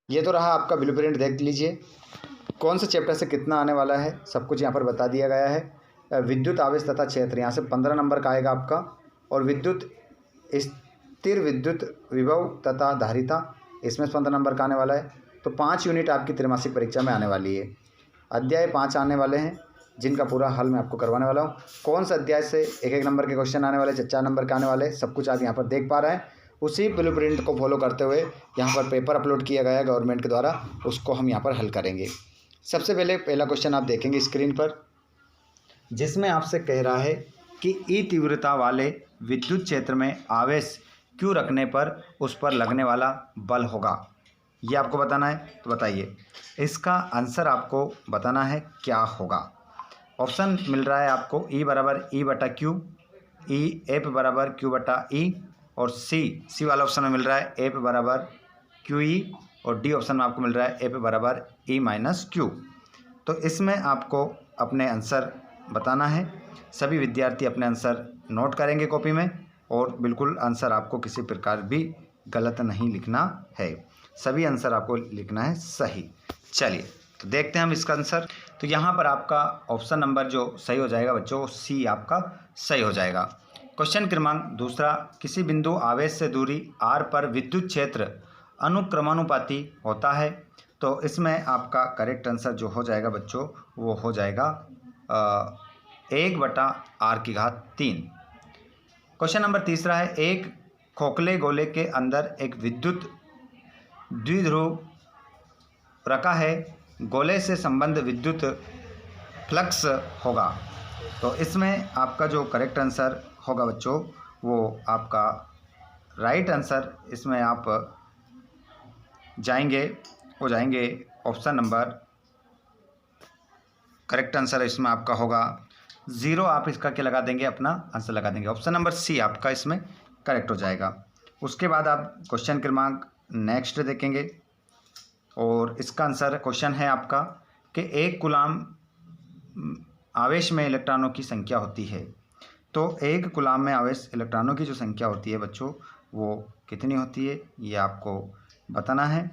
ये तो रहा आपका ब्लूप्रिंट, देख लीजिए कौन से चैप्टर से कितना आने वाला है, सब कुछ यहाँ पर बता दिया गया है। विद्युत आवेश तथा क्षेत्र यहाँ से 15 नंबर का आएगा आपका, और विद्युत स्थिर विद्युत विभव तथा धारिता इसमें 15 नंबर का आने वाला है। तो 5 यूनिट आपकी त्रैमासिक परीक्षा में आने वाली है। अध्याय 5 आने वाले हैं जिनका पूरा हल मैं आपको करवाने वाला हूँ। कौन सा अध्याय से 1-1 नंबर के क्वेश्चन आने वाले, 4 नंबर के आने वाले, सब कुछ आप यहाँ पर देख पा रहे हैं। उसी ब्लूप्रिंट को फॉलो करते हुए यहाँ पर पेपर अपलोड किया गया है गवर्नमेंट के द्वारा, उसको हम यहाँ पर हल करेंगे। सबसे पहले पहला क्वेश्चन आप देखेंगे स्क्रीन पर, जिसमें आपसे कह रहा है कि ई तीव्रता वाले विद्युत क्षेत्र में आवेश Q रखने पर उस पर लगने वाला बल होगा, ये आपको बताना है। तो बताइए, इसका आंसर आपको बताना है क्या होगा। ऑप्शन मिल रहा है आपको E बराबर E/Q, F बराबर Q/E, और सी वाला ऑप्शन में मिल रहा है F बराबर QE, और डी ऑप्शन में आपको मिल रहा है F बराबर E-Q। तो इसमें आपको अपने आंसर बताना है। सभी विद्यार्थी अपने आंसर नोट करेंगे कॉपी में, और बिल्कुल आंसर आपको किसी प्रकार भी गलत नहीं लिखना है, सभी आंसर आपको लिखना है सही। चलिए तो देखते हैं हम इसका आंसर। तो यहाँ पर आपका ऑप्शन नंबर जो सही हो जाएगा बच्चों, सी आपका सही हो जाएगा। क्वेश्चन क्रमांक दूसरा, किसी बिंदु आवेश से दूरी r पर विद्युत क्षेत्र अनुक्रमानुपाती होता है। तो इसमें आपका करेक्ट आंसर जो हो जाएगा बच्चों, वो हो जाएगा 1/r⁴। क्वेश्चन नंबर तीसरा है, एक खोखले गोले के अंदर एक विद्युत द्विध्रुव रखा है, गोले से संबंध विद्युत फ्लक्स होगा। तो इसमें आपका जो करेक्ट आंसर होगा बच्चों, वो आपका राइट आंसर इसमें आप जाएंगे ऑप्शन नंबर, करेक्ट आंसर इसमें आपका होगा 0। आप इसका क्या लगा देंगे, अपना आंसर लगा देंगे। ऑप्शन नंबर सी आपका इसमें करेक्ट हो जाएगा। उसके बाद आप क्वेश्चन क्रमांक नेक्स्ट देखेंगे, और इसका आंसर क्वेश्चन है आपका कि एक कूलाम आवेश में इलेक्ट्रॉनों की संख्या होती है। तो एक कूलाम में आवेश इलेक्ट्रॉनों की जो संख्या होती है बच्चों, वो कितनी होती है, ये आपको बताना है।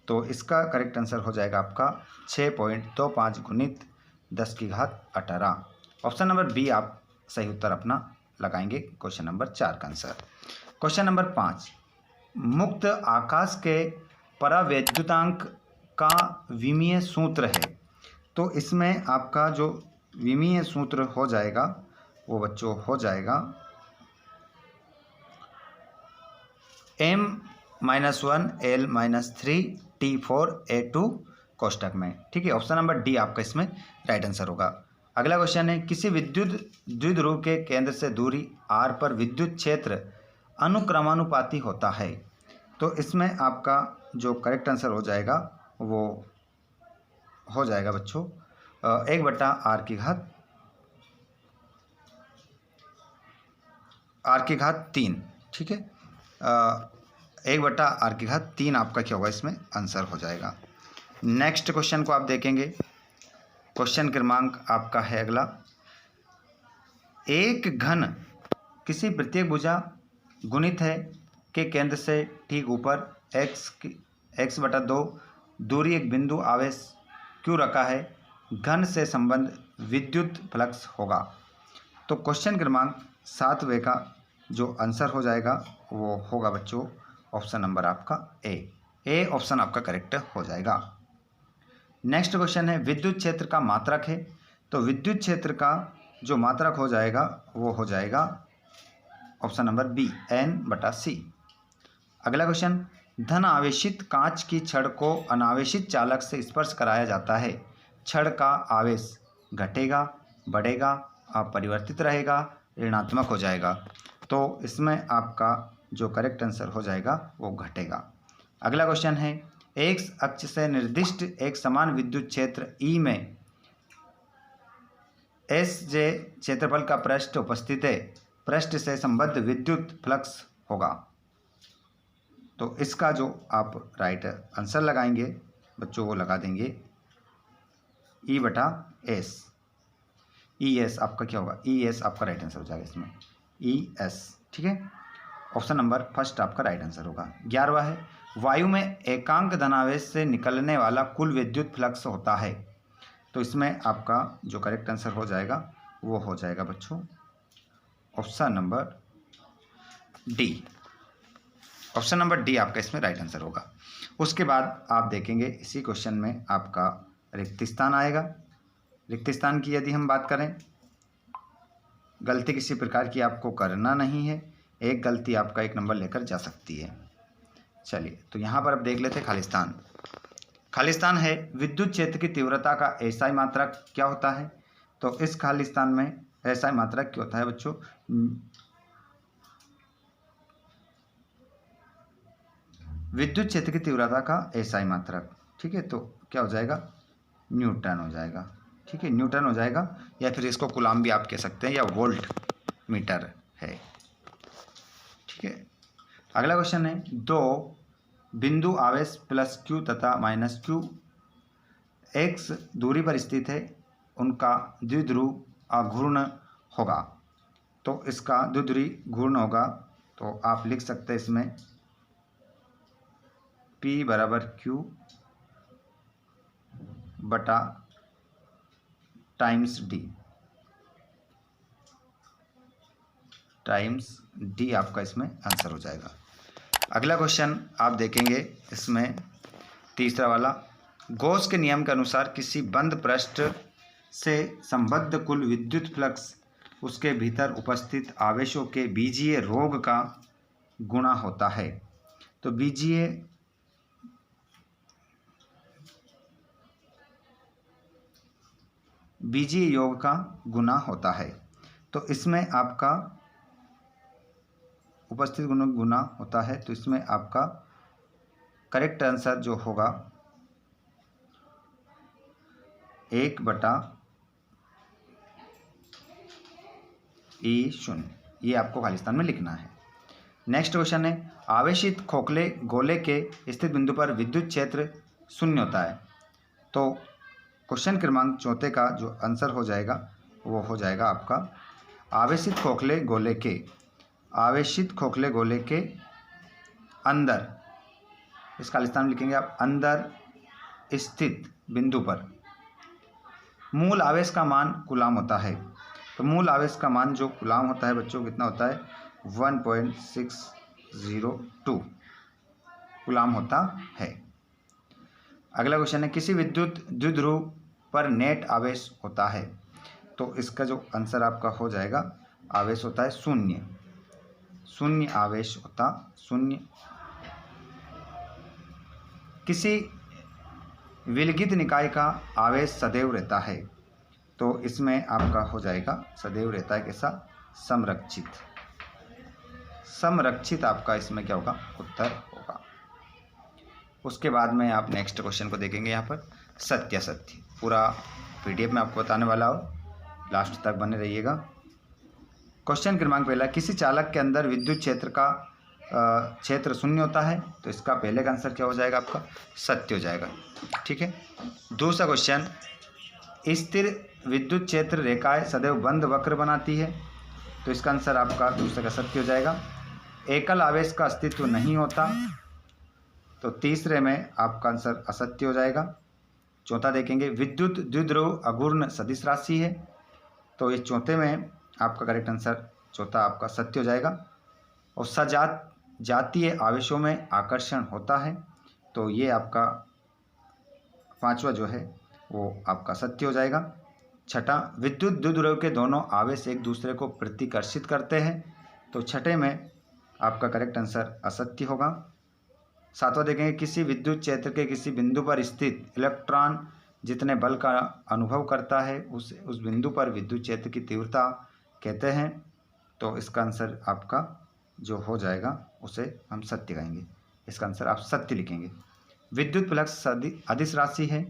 तो इसका करेक्ट आंसर हो जाएगा आपका 6.25 × 10⁻18। ऑप्शन नंबर बी आप सही उत्तर अपना लगाएंगे क्वेश्चन नंबर 4 का आंसर। क्वेश्चन नंबर 5, मुक्त आकाश के परावैद्युतांक का विमीय सूत्र है। तो इसमें आपका जो विमीय सूत्र हो जाएगा वो बच्चों हो जाएगा m-1 l-3 T4A2 कोष्टक में, ठीक है। ऑप्शन नंबर डी आपका इसमें राइट आंसर होगा। अगला क्वेश्चन है, किसी विद्युत द्विध्रुव के केंद्र से दूरी r पर विद्युत क्षेत्र अनुक्रमानुपाती होता है। तो इसमें आपका जो करेक्ट आंसर हो जाएगा वो हो जाएगा बच्चों 1/r⁴, ठीक है। 1/r⁴ आपका क्या होगा, इसमें आंसर हो जाएगा। नेक्स्ट क्वेश्चन को आप देखेंगे, क्वेश्चन क्रमांक आपका है अगला, एक घन किसी प्रत्येक भुजा गुणित है के केंद्र से ठीक ऊपर x/2 दूरी एक बिंदु आवेश Q रखा है, घन से संबंध विद्युत फ्लक्स होगा। तो क्वेश्चन क्रमांक 7वें का जो आंसर हो जाएगा वो होगा बच्चों ऑप्शन नंबर आपका ए ऑप्शन आपका करेक्ट हो जाएगा। नेक्स्ट क्वेश्चन है, विद्युत क्षेत्र का मात्रक है। तो विद्युत क्षेत्र का जो मात्रक हो जाएगा वो हो जाएगा ऑप्शन नंबर बी N/C। अगला क्वेश्चन, धन आवेशित कांच की छड़ को अनावेशित चालक से स्पर्श कराया जाता है, छड़ का आवेश घटेगा, बढ़ेगा, अपरिवर्तित रहेगा, ऋणात्मक हो जाएगा। तो इसमें आपका जो करेक्ट आंसर हो जाएगा वो घटेगा। अगला क्वेश्चन है, एक अक्ष से निर्दिष्ट एक समान विद्युत क्षेत्र E में SJ क्षेत्रफल का पृष्ठ उपस्थित है, पृष्ठ से संबद्ध विद्युत फ्लक्स होगा। तो इसका जो आप राइट आंसर लगाएंगे बच्चों वो लगा देंगे E/S। ES आपका क्या होगा, ES आपका राइट आंसर हो जाएगा इसमें ES, ठीक है। ऑप्शन नंबर फर्स्ट आपका राइट आंसर होगा। 11वां है, वायु में एकांक धनावेश से निकलने वाला कुल विद्युत फ्लक्स होता है। तो इसमें आपका जो करेक्ट आंसर हो जाएगा वो हो जाएगा बच्चों option number D. Option number D आपका इसमें राइट आंसर होगा। उसके बाद आप देखेंगे इसी क्वेश्चन में आपका रिक्त स्थान आएगा। रिक्त स्थान की यदि हम बात करें, गलती किसी प्रकार की आपको करना नहीं है, एक गलती आपका 1 नंबर लेकर जा सकती है। चलिए तो यहाँ पर अब देख लेते हैं खालिस्तान। खालिस्तान है विद्युत क्षेत्र की तीव्रता का एसआई मात्रक क्या होता है। तो इस खालिस्तान में एसआई मात्रक क्या होता है बच्चों, विद्युत क्षेत्र की तीव्रता का एसआई मात्रक, ठीक है। तो क्या हो जाएगा, न्यूटन हो जाएगा, ठीक है, न्यूटन हो जाएगा, या फिर इसको कूलाम भी आप कह सकते हैं, या वोल्ट मीटर है, ठीक है। अगला क्वेश्चन है, दो बिंदु आवेश प्लस क्यू तथा माइनस क्यू एक्स दूरी पर स्थित है, उनका द्विध्रुव अघूर्ण होगा। तो इसका द्विध्रुवी घूर्ण होगा, तो आप लिख सकते हैं इसमें P बराबर Q बटा टाइम्स डी आपका इसमें आंसर हो जाएगा। अगला क्वेश्चन आप देखेंगे इसमें तीसरा वाला, गॉस के नियम के अनुसार किसी बंद पृष्ठ से संबद्ध कुल विद्युत फ्लक्स उसके भीतर उपस्थित आवेशों के बीजीय योग का गुणा होता है। तो बीजीय योग का गुना होता है। तो इसमें आपका उपस्थित गुना होता है, तो इसमें आपका करेक्ट आंसर जो होगा 1/E0, ये आपको खालिस्तान में लिखना है। नेक्स्ट क्वेश्चन है, आवेशित खोखले गोले के स्थित बिंदु पर विद्युत क्षेत्र 0 होता है। तो क्वेश्चन क्रमांक 4 का जो आंसर हो जाएगा वो हो जाएगा आपका आवेशित खोखले गोले के अंदर, इस खालिस्तान में लिखेंगे आप, अंदर स्थित बिंदु पर मूल आवेश का मान कूलाम होता है। तो मूल आवेश का मान जो कूलाम होता है बच्चों कितना होता है, 1.602 कूलाम होता है। अगला क्वेश्चन है, किसी विद्युत द्विध्रुव पर नेट आवेश होता है। तो इसका जो आंसर आपका हो जाएगा, आवेश होता है 0 आवेश होता 0। किसी विलगित निकाय का आवेश सदैव रहता है। तो इसमें आपका हो जाएगा सदैव रहता है कैसा, संरक्षित आपका इसमें क्या होगा, उत्तर होगा। उसके बाद में आप नेक्स्ट क्वेश्चन को देखेंगे, यहाँ पर सत्यासत्य पूरा पीडीएफ में आपको बताने वाला हो, लास्ट तक बने रहिएगा। क्वेश्चन क्रमांक पहला, किसी चालक के अंदर विद्युत क्षेत्र का क्षेत्र 0 होता है। तो इसका पहले का आंसर क्या हो जाएगा, आपका सत्य हो जाएगा, ठीक है। दूसरा क्वेश्चन, स्थिर विद्युत क्षेत्र रेखाएं सदैव बंद वक्र बनाती है। तो इसका आंसर आपका दूसरे का सत्य हो जाएगा। एकल आवेश का अस्तित्व नहीं होता। तो तीसरे में आपका आंसर असत्य हो जाएगा। चौथा देखेंगे, विद्युत द्विध्रुव अघूर्ण सदिश राशि है। तो ये चौथे में आपका करेक्ट आंसर चौथा आपका सत्य हो जाएगा। और सजातीय आवेशों में आकर्षण होता है। तो ये आपका पांचवा जो है वो आपका सत्य हो जाएगा। छठा, विद्युत द्विध्रुव के दोनों आवेश एक दूसरे को प्रतिकर्षित करते हैं। तो छठे में आपका करेक्ट आंसर असत्य होगा। सातवां देखेंगे, किसी विद्युत क्षेत्र के किसी बिंदु पर स्थित इलेक्ट्रॉन जितने बल का अनुभव करता है उस बिंदु पर विद्युत क्षेत्र की तीव्रता कहते हैं। तो इसका आंसर आपका जो हो जाएगा उसे हम सत्य कहेंगे। इसका आंसर आप सत्य लिखेंगे। विद्युत फ्लक्स अदिश राशि है।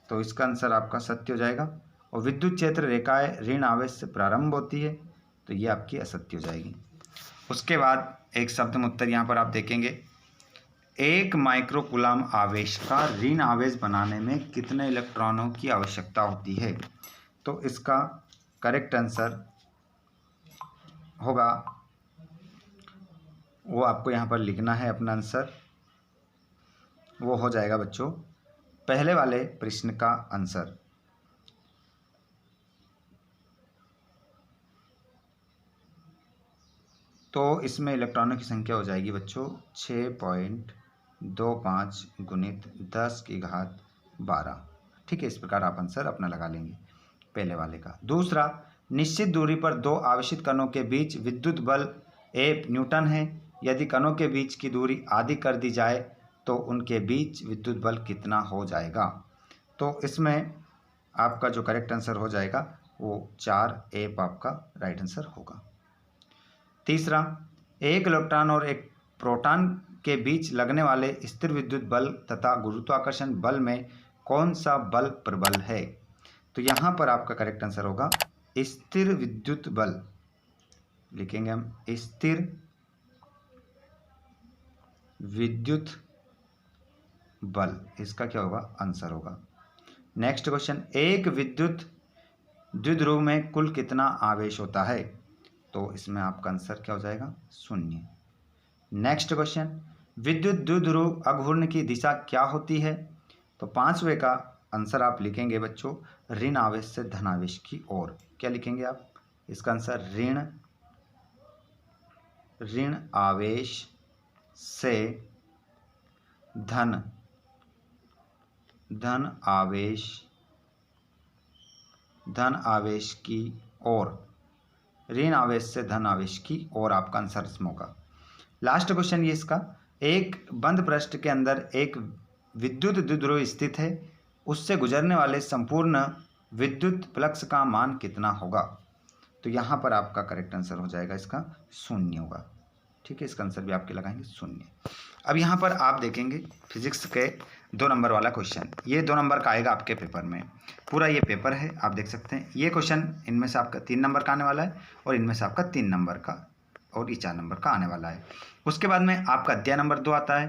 तो इसका आंसर आपका सत्य हो जाएगा। और विद्युत क्षेत्र रेखाएं ऋण आवेश से प्रारंभ होती है। तो ये आपकी असत्य हो जाएगी। उसके बाद एक शब्द में उत्तर यहाँ पर आप देखेंगे, 1 माइक्रोकूलाम आवेश का ऋण आवेश बनाने में कितने इलेक्ट्रॉनों की आवश्यकता होती है। तो इसका करेक्ट आंसर होगा, वो आपको यहाँ पर लिखना है अपना आंसर वो हो जाएगा बच्चों पहले वाले प्रश्न का आंसर। तो इसमें इलेक्ट्रॉनों की संख्या हो जाएगी बच्चों 6.25 गुणित 10⁻12। ठीक है, इस प्रकार आप आंसर अपना लगा लेंगे पहले वाले का। दूसरा, निश्चित दूरी पर दो आवेशित कणों के बीच विद्युत बल F न्यूटन है। यदि कणों के बीच की दूरी आधी कर दी जाए तो उनके बीच विद्युत बल कितना हो जाएगा। तो इसमें आपका जो करेक्ट आंसर हो जाएगा वो 4F आपका राइट आंसर होगा। तीसरा, एक इलेक्ट्रॉन और एक प्रोटॉन के बीच लगने वाले स्थिर विद्युत बल तथा गुरुत्वाकर्षण बल में कौन सा बल प्रबल है। तो यहाँ पर आपका करेक्ट आंसर होगा स्थिर विद्युत बल, लिखेंगे हम स्थिर विद्युत बल, इसका क्या होगा आंसर होगा। नेक्स्ट क्वेश्चन, एक विद्युत द्विध्रुव में कुल कितना आवेश होता है। तो इसमें आपका आंसर क्या हो जाएगा 0। नेक्स्ट क्वेश्चन, विद्युत द्विध्रुव अघूर्ण की दिशा क्या होती है। तो 5वें का आंसर आप लिखेंगे बच्चों ऋण आवेश से धन आवेश की ओर। क्या लिखेंगे आप, इसका आंसर ऋण आवेश से धन आवेश की ओर, ऋण आवेश से धन आवेश की ओर आपका आंसर इसमें होगा। लास्ट क्वेश्चन ये इसका, एक बंद पृष्ठ के अंदर एक विद्युत द्विध्रुव स्थित है, उससे गुजरने वाले संपूर्ण विद्युत फ्लक्स का मान कितना होगा। तो यहाँ पर आपका करेक्ट आंसर हो जाएगा इसका 0 होगा। ठीक है, इसका आंसर भी आपके लगाएंगे 0। अब यहाँ पर आप देखेंगे फिजिक्स के 2 नंबर वाला क्वेश्चन, ये 2 नंबर का आएगा आपके पेपर में। पूरा ये पेपर है, आप देख सकते हैं। ये क्वेश्चन इनमें से आपका 3 नंबर का आने वाला है और इनमें से आपका 3 नंबर का और ये 4 नंबर का आने वाला है। उसके बाद में आपका अध्याय नंबर 2 आता है,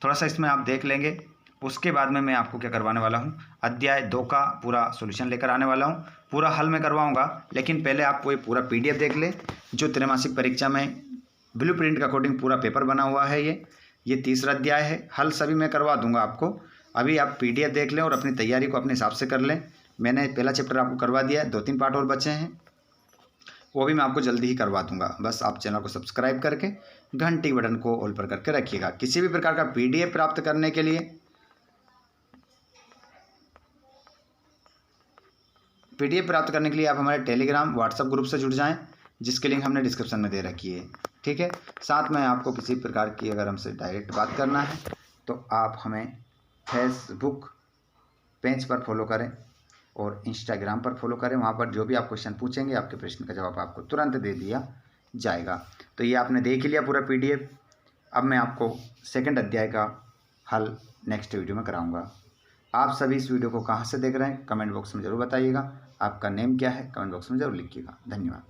थोड़ा सा इसमें आप देख लेंगे। उसके बाद में मैं आपको क्या करवाने वाला हूँ, अध्याय 2 का पूरा सॉल्यूशन लेकर आने वाला हूँ। पूरा हल में करवाऊँगा, लेकिन पहले आपको ये पूरा PDF देख ले, जो त्रैमासिक परीक्षा में ब्लूप्रिंट के अकॉर्डिंग पूरा पेपर बना हुआ है। ये तीसरा अध्याय है, हल सभी मैं करवा दूंगा आपको। अभी आप PDF देख लें और अपनी तैयारी को अपने हिसाब से कर लें। मैंने पहला चैप्टर आपको करवा दिया है, 2-3 पार्ट और बचे हैं, वो भी मैं आपको जल्दी ही करवा दूंगा। बस आप चैनल को सब्सक्राइब करके घंटी बटन को ऑल पर करके रखिएगा। किसी भी प्रकार का PDF प्राप्त करने के लिए आप हमारे टेलीग्राम व्हाट्सएप ग्रुप से जुड़ जाएं, जिसकी लिंक हमने डिस्क्रिप्शन में दे रखी है। ठीक है, साथ में आपको किसी प्रकार की अगर हमसे डायरेक्ट बात करना है तो आप हमें फेसबुक पेज पर फॉलो करें और इंस्टाग्राम पर फॉलो करें। वहाँ पर जो भी आप क्वेश्चन पूछेंगे, आपके प्रश्न का जवाब आपको तुरंत दे दिया जाएगा। तो ये आपने देख लिया पूरा PDF। अब मैं आपको सेकंड अध्याय का हल नेक्स्ट वीडियो में कराऊंगा। आप सभी इस वीडियो को कहाँ से देख रहे हैं कमेंट बॉक्स में ज़रूर बताइएगा। आपका नेम क्या है कमेंट बॉक्स में ज़रूर लिखिएगा। धन्यवाद।